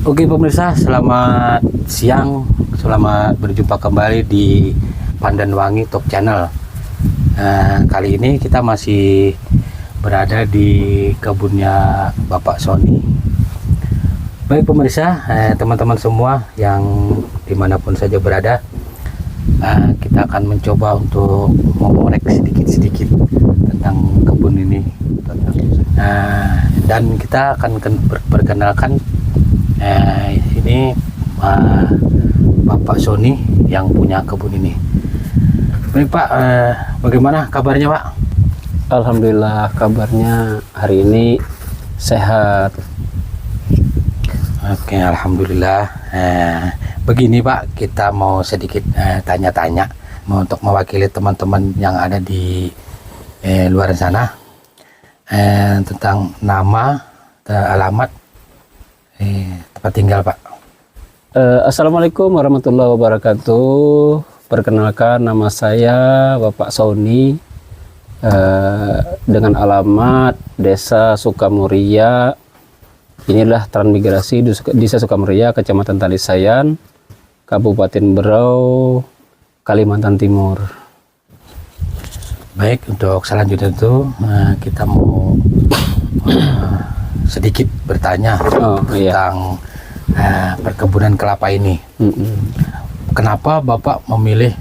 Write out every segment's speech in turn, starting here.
Oke pemirsa, selamat siang, selamat berjumpa kembali di Pandan Wangi Top Channel. Kali ini kita masih berada di kebunnya Bapak Sony. Baik pemirsa, teman-teman semua yang dimanapun saja berada, kita akan mencoba untuk mengorek sedikit-sedikit tentang kebun ini. Dan kita akan perkenalkan ini Bapak Sony yang punya kebun ini. Baik Pak, bagaimana kabarnya Pak? Alhamdulillah, kabarnya hari ini sehat. Oke, alhamdulillah. Begini Pak, kita mau sedikit tanya-tanya untuk mewakili teman-teman yang ada di luar sana tentang nama, alamat, tempat tinggal Pak. Assalamualaikum warahmatullahi wabarakatuh. Perkenalkan, nama saya Bapak Sony, dengan alamat Desa Sukamuria. Inilah transmigrasi Desa Sukamuria, Kecamatan Talisayan, Kabupaten Berau, Kalimantan Timur. Baik, untuk selanjutnya itu kita mau sedikit bertanya tentang perkebunan kelapa ini. Kenapa Bapak memilih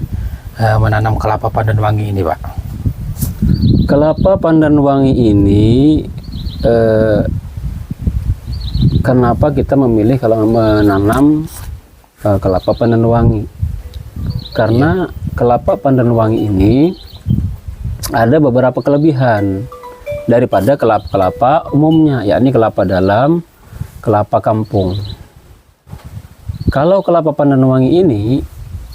menanam kelapa pandan wangi ini, Pak? Kelapa pandan wangi ini, kenapa kita memilih kalau menanam kelapa pandan wangi? Karena kelapa pandan wangi ini ada beberapa kelebihan daripada kelapa-kelapa umumnya, yakni kelapa dalam, kelapa kampung. Kalau kelapa pandan wangi ini,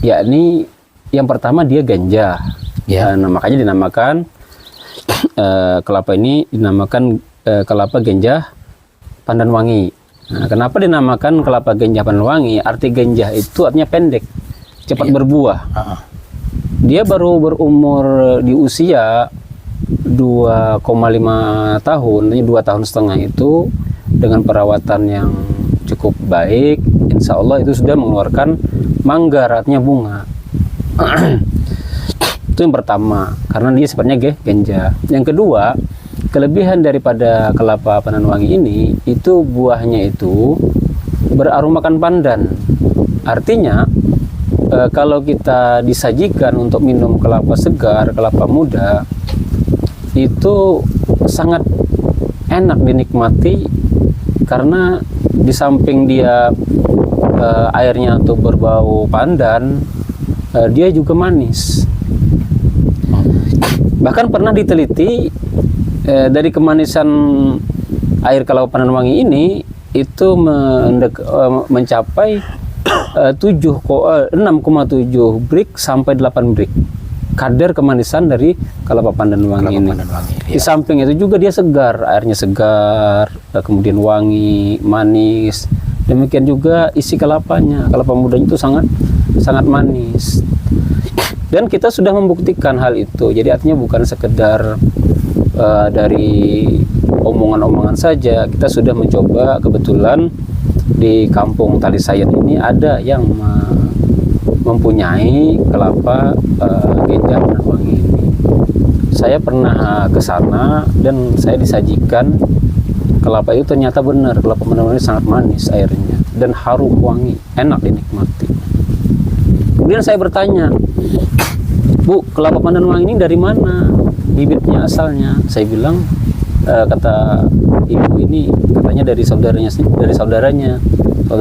yakni yang pertama dia ganja, nah, makanya dinamakan kelapa ini dinamakan kelapa ganja pandan wangi. Nah, kenapa dinamakan kelapa ganja pandan wangi? Arti ganja itu artinya pendek, cepat berbuah. Dia baru berumur di usia 2,5 tahun, 2 tahun setengah itu dengan perawatan yang cukup baik, insya Allah itu sudah mengeluarkan manggar, artinya bunga. Itu yang pertama, karena dia sifatnya ganja. Yang kedua, kelebihan daripada kelapa pandan wangi ini, itu buahnya itu beraromakan pandan. Artinya kalau kita disajikan untuk minum kelapa segar, kelapa muda, itu sangat enak dinikmati, karena di samping dia airnya tuh berbau pandan, dia juga manis. Bahkan pernah diteliti, dari kemanisan air kelapa pandan wangi ini itu mencapai 6,7 brik sampai 8 brik kadar kemanisan dari kelapa pandan wangi ini. Di samping itu juga dia segar, airnya segar, kemudian wangi, manis. Demikian juga isi kelapanya, kelapa mudanya itu sangat manis. Dan kita sudah membuktikan hal itu. Jadi artinya bukan sekedar dari omongan-omongan saja. Kita sudah mencoba, kebetulan di kampung Talisayan ini ada yang mempunyai kelapa ganja pandan wangi ini. Saya pernah ke sana dan saya disajikan kelapa itu, ternyata benar kelapa pandan wangi sangat manis airnya dan harum wangi, enak dinikmati. Kemudian saya bertanya, Bu, kelapa pandan wangi ini dari mana bibitnya asalnya? Saya bilang, kata ibu ini, katanya dari saudaranya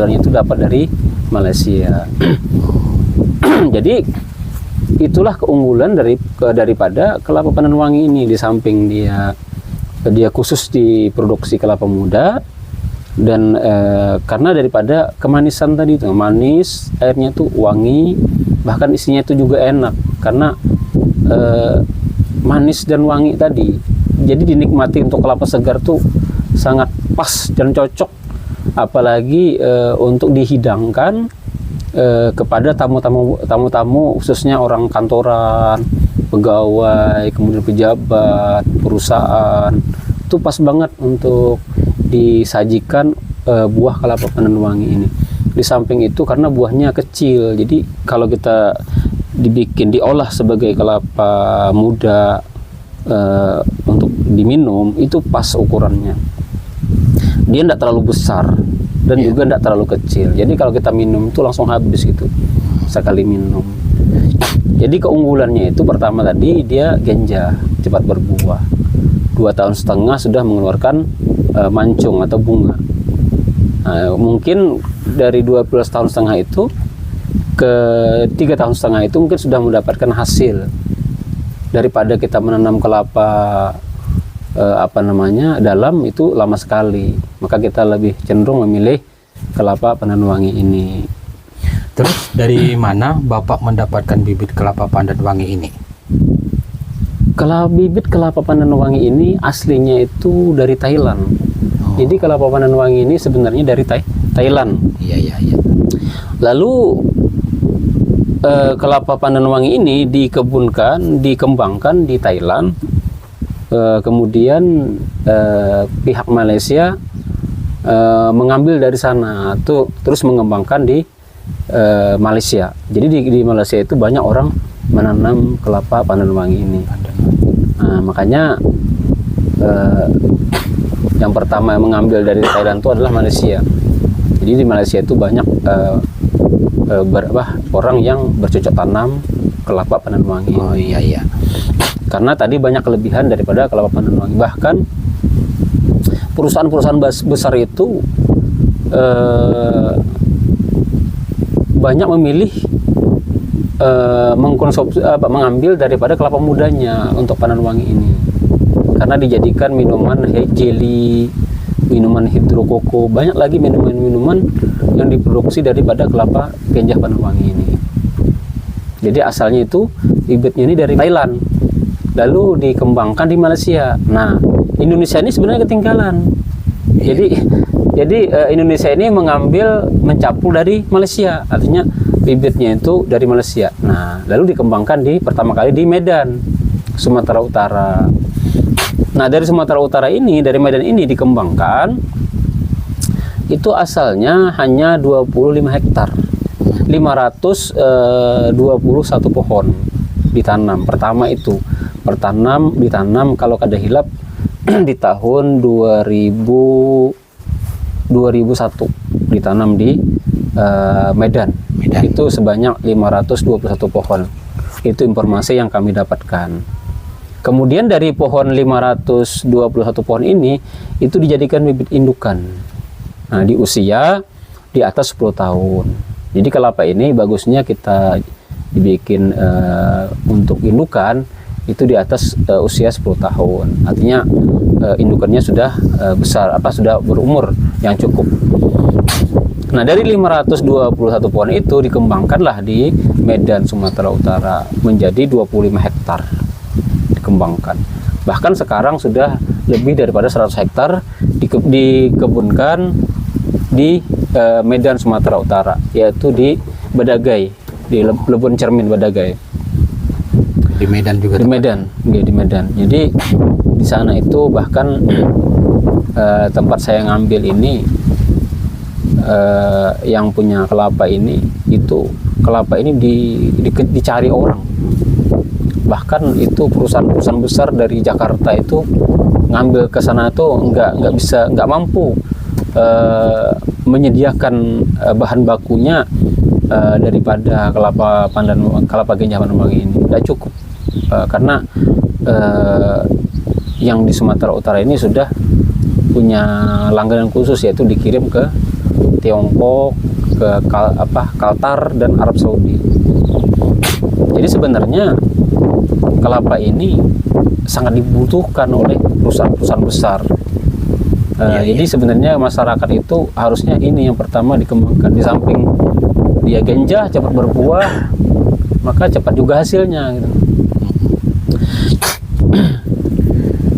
itu dapat dari Malaysia. Jadi itulah keunggulan daripada kelapa pandan wangi ini. Di samping dia khusus diproduksi kelapa muda, dan karena daripada kemanisan tadi itu manis, airnya tuh wangi, bahkan isinya itu juga enak karena manis dan wangi tadi. Jadi dinikmati untuk kelapa segar tuh sangat pas dan cocok, apalagi untuk dihidangkan kepada tamu-tamu khususnya orang kantoran, pegawai, kemudian pejabat, perusahaan. Itu pas banget untuk disajikan buah kelapa pandan wangi ini. Di samping itu karena buahnya kecil, jadi kalau kita diolah sebagai kelapa muda untuk diminum itu pas ukurannya. Dia tidak terlalu besar dan juga tidak terlalu kecil. Jadi kalau kita minum itu langsung habis gitu sekali minum. Jadi keunggulannya itu pertama tadi dia genjah, cepat berbuah. 2,5 tahun sudah mengeluarkan mancung atau bunga. Nah, mungkin dari 12,5 tahun itu ke 3,5 tahun itu mungkin sudah mendapatkan hasil. Daripada kita menanam kelapa dalam itu lama sekali, maka kita lebih cenderung memilih kelapa pandan wangi ini. Terus dari mana Bapak mendapatkan bibit kelapa pandan wangi ini? Kalau bibit kelapa pandan wangi ini aslinya itu dari Thailand. Jadi kelapa pandan wangi ini sebenarnya dari Thailand. Iya. Lalu kelapa pandan wangi ini dikembangkan di Thailand. Kemudian pihak Malaysia mengambil dari sana, terus mengembangkan di Malaysia. Jadi di Malaysia itu banyak orang menanam kelapa pandan wangi ini. Nah, makanya yang pertama yang mengambil dari Thailand itu adalah Malaysia. Jadi di Malaysia itu banyak orang yang bercocok tanam kelapa pandan wangi. Oh iya. Karena tadi banyak kelebihan daripada kelapa pandan wangi. Bahkan perusahaan-perusahaan besar itu banyak memilih mengambil daripada kelapa mudanya untuk pandan wangi ini, karena dijadikan minuman jelly, minuman hidrokoko, banyak lagi minuman-minuman yang diproduksi daripada kelapa genjah pandan wangi ini. Jadi asalnya itu bibitnya ini dari Thailand, lalu dikembangkan di Malaysia. Nah, Indonesia ini sebenarnya ketinggalan. Jadi Indonesia ini mencampur dari Malaysia, artinya bibitnya itu dari Malaysia. Nah, lalu dikembangkan pertama kali di Medan, Sumatera Utara. Nah, dari Sumatera Utara ini, dari Medan ini dikembangkan, itu asalnya hanya 25 hektar, 521 pohon ditanam. Pertama itu ditanam kalau kada hilap di tahun 2001 ditanam di Medan. Itu sebanyak 521 pohon. Itu informasi yang kami dapatkan. Kemudian dari pohon 521 pohon ini itu dijadikan bibit indukan. Nah, di usia di atas 10 tahun. Jadi kelapa ini bagusnya kita dibikin untuk indukan itu di atas usia 10 tahun. Artinya indukannya sudah besar, sudah berumur yang cukup. Nah, dari 521 pohon itu dikembangkanlah di Medan, Sumatera Utara menjadi 25 hektar dikembangkan. Bahkan sekarang sudah lebih daripada 100 hektar dikebunkan di Medan, Sumatera Utara, yaitu di Badagai, di Lebon Cermin Badagai. Di Medan juga. Di Medan. Jadi di sana itu bahkan tempat saya ngambil ini yang punya kelapa ini, itu kelapa ini dicari orang. Bahkan itu perusahaan-perusahaan besar dari Jakarta itu ngambil ke sana tuh nggak mampu menyediakan bahan bakunya daripada kelapa genjah pandan wangi ini. Tidak cukup karena yang di Sumatera Utara ini sudah punya langganan khusus, yaitu dikirim ke Tiongkok, ke Qatar dan Arab Saudi. Jadi sebenarnya kelapa ini sangat dibutuhkan oleh perusahaan-perusahaan besar. Jadi sebenarnya masyarakat itu harusnya ini yang pertama dikembangkan. Di samping dia genjah, cepat berbuah, maka cepat juga hasilnya gitu.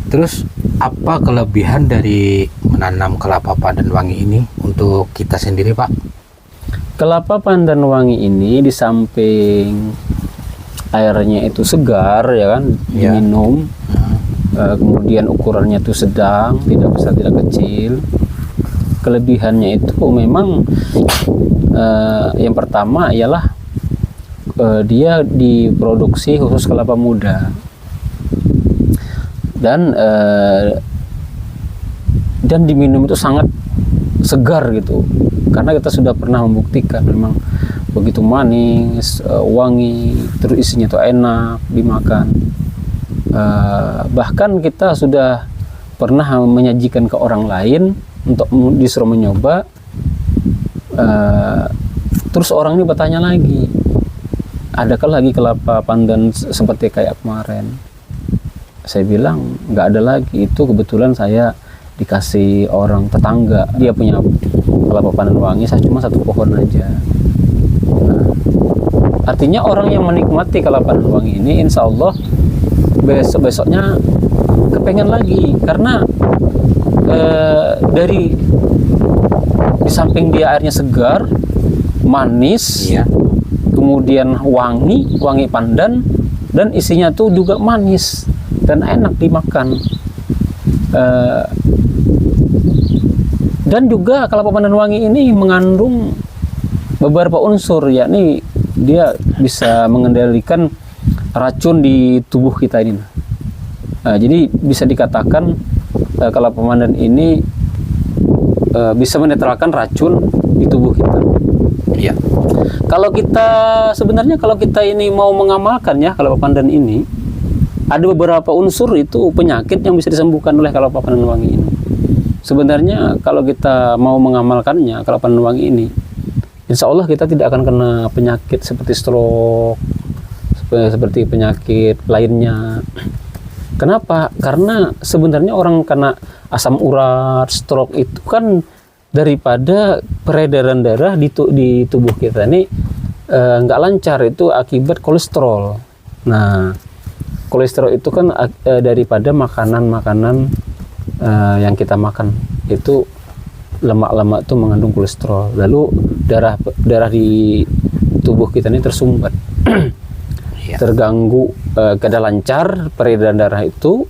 Terus apa kelebihan dari menanam kelapa pandan wangi ini untuk kita sendiri, Pak? Kelapa pandan wangi ini di samping airnya itu segar, ya kan, diminum. Kemudian ukurannya itu sedang, tidak besar tidak kecil. kelebihannya itu memang yang pertama ialah dia diproduksi khusus kelapa muda, dan diminum itu sangat segar gitu, karena kita sudah pernah membuktikan memang begitu manis, wangi, terus isinya itu enak dimakan. Bahkan kita sudah pernah menyajikan ke orang lain untuk disuruh mencoba, terus orang ini bertanya lagi, adakah lagi kelapa pandan seperti kayak kemarin? Saya bilang nggak ada lagi, itu kebetulan saya dikasih orang tetangga, dia punya kelapa pandan wangi, saya cuma 1 pohon aja. Nah, artinya orang yang menikmati kelapa pandan wangi ini insya Allah besok-besoknya kepengen lagi, karena dari di samping dia airnya segar, manis, Iya. kemudian wangi pandan, dan isinya tuh juga manis dan enak dimakan. Dan juga kelapa pandan wangi ini mengandung beberapa unsur, yakni dia bisa mengendalikan racun di tubuh kita ini. Jadi bisa dikatakan kelapa pandan ini bisa menetralkan racun di tubuh kita. Iya. Kalau kita ini mau mengamalkan ya kelapa pandan ini, ada beberapa unsur itu penyakit yang bisa disembuhkan oleh kelapa pandan wangi ini. Sebenarnya kalau kita mau mengamalkannya kelapa pandan wangi ini, insya Allah kita tidak akan kena penyakit seperti stroke, seperti penyakit lainnya. Kenapa? Karena sebenarnya orang kena asam urat, stroke itu kan daripada peredaran darah di tubuh kita ini nggak lancar, itu akibat kolesterol. Nah, kolesterol itu kan daripada makanan-makanan yang kita makan, itu lemak-lemak itu mengandung kolesterol, lalu darah di tubuh kita ini tersumbat. Iya. Terganggu, kada lancar peredaran darah itu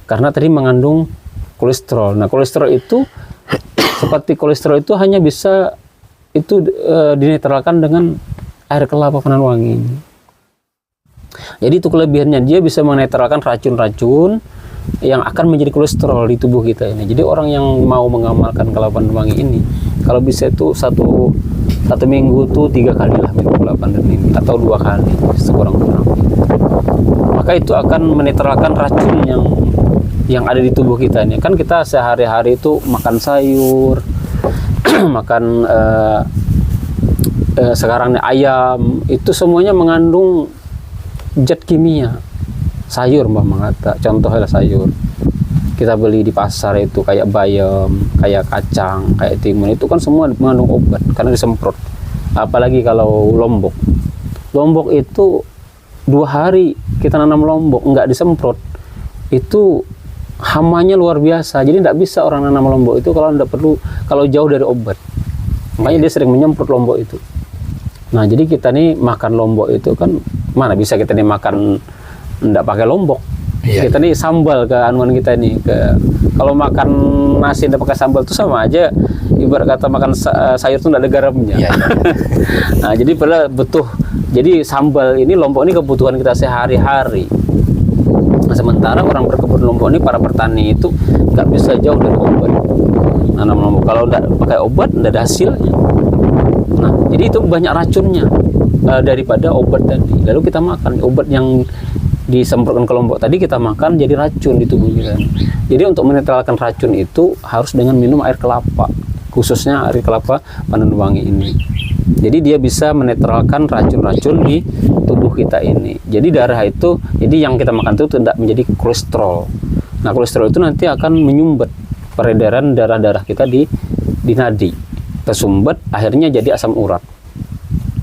karena tadi mengandung kolesterol. Nah, kolesterol itu seperti kolesterol itu hanya bisa itu dinetralkan dengan air kelapa pandan wangi. Jadi itu kelebihannya, dia bisa menetralkan racun-racun yang akan menjadi kolesterol di tubuh kita ini. Jadi orang yang mau mengamalkan kelapa pandan wangi ini, kalau bisa itu satu minggu tuh 3 kali lah minum kelapa pandan ini, atau 2 kali sekurang-kurang. Maka itu akan menetralkan racun yang ada di tubuh kita ini. Kan kita sehari-hari itu makan sayur, makan sekarang ayam, itu semuanya mengandung zat kimia. Sayur mbak mengata, contohnya sayur kita beli di pasar itu kayak bayam, kayak kacang, kayak timun, itu kan semua mengandung obat karena disemprot. Apalagi kalau lombok itu 2 hari kita nanam lombok nggak disemprot, itu hamanya luar biasa. Jadi tidak bisa orang nanam lombok itu kalau jauh dari obat. Makanya dia sering menyemprot lombok itu. Nah, jadi kita nih makan lombok itu kan mana bisa kita nih makan ndak pakai lombok. Iya. Kita nih sambal ke anuan kita nih, kalau makan nasi ndak pakai sambal itu sama aja ibarat kata makan sayur itu ndak ada garamnya. Iya. Nah, jadi jadi sambal ini, lombok ini kebutuhan kita sehari-hari. Nah, sementara orang berkebun lombok ini, para petani itu nggak bisa jauh dari obat. Nanam lombok kalau ndak pakai obat ndak ada hasilnya. Nah, jadi itu banyak racunnya daripada obat tadi. Lalu kita makan obat yang disemprotkan ke lombok tadi, kita makan jadi racun di tubuh kita. Jadi untuk menetralkan racun itu harus dengan minum air kelapa, khususnya air kelapa pandan wangi ini. Jadi dia bisa menetralkan racun-racun di tubuh kita ini. Jadi darah itu, jadi yang kita makan itu tidak menjadi kolesterol. Nah, kolesterol itu nanti akan menyumbat peredaran darah-darah kita di nadi, tersumbat, akhirnya jadi asam urat.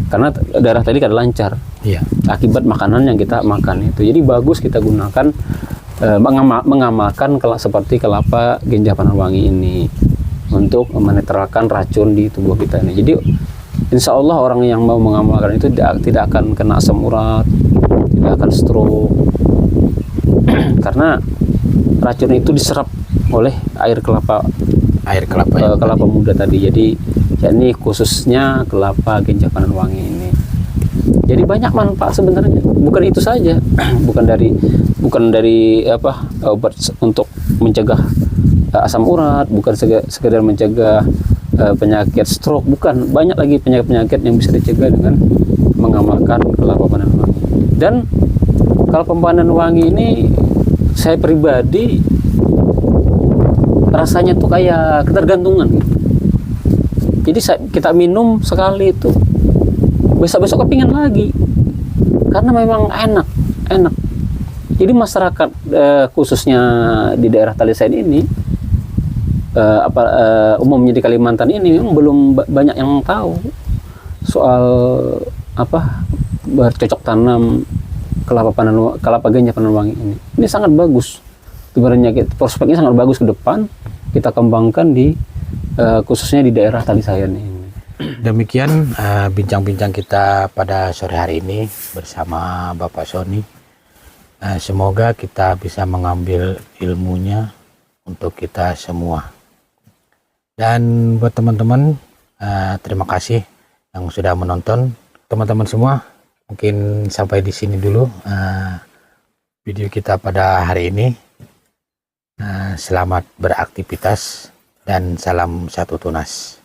Karena darah tadi kada lancar. Iya. Akibat makanan yang kita makan itu. Jadi bagus kita gunakan mengamalkan seperti kelapa ganja pandan wangi ini untuk menetralkan racun di tubuh kita ini. Jadi insya Allah orang yang mau mengamalkan itu tidak akan kena asam urat, tidak akan stroke, karena racun itu diserap oleh air kelapa air kelapa yang kelapa muda tadi. Jadi ya ini khususnya kelapa Genjah Pandanwangi ini. Jadi banyak manfaat sebenarnya. Bukan itu saja, bukan dari apa obat untuk mencegah asam urat, bukan sekedar mencegah penyakit stroke, bukan, banyak lagi penyakit-penyakit yang bisa dicegah dengan mengamalkan kelapa Pandanwangi. Dan kelapa Pandanwangi ini saya pribadi rasanya tuh kayak ketergantungan gitu. Jadi kita minum sekali itu besok-besok kepingin lagi karena memang enak. Jadi masyarakat khususnya di daerah Talisain ini umumnya di Kalimantan ini memang belum banyak yang tahu soal bercocok tanam kelapa Genjah Pandanwangi ini. Ini sangat bagus. Sebenarnya prospeknya sangat bagus ke depan. Kita kembangkan di khususnya di daerah Talisayan ini. Demikian bincang-bincang kita pada sore hari ini bersama Bapak Sony. Semoga kita bisa mengambil ilmunya untuk kita semua. Dan buat teman-teman, terima kasih yang sudah menonton. Teman-teman semua, mungkin sampai di sini dulu video kita pada hari ini. Selamat beraktivitas dan salam satu tunas.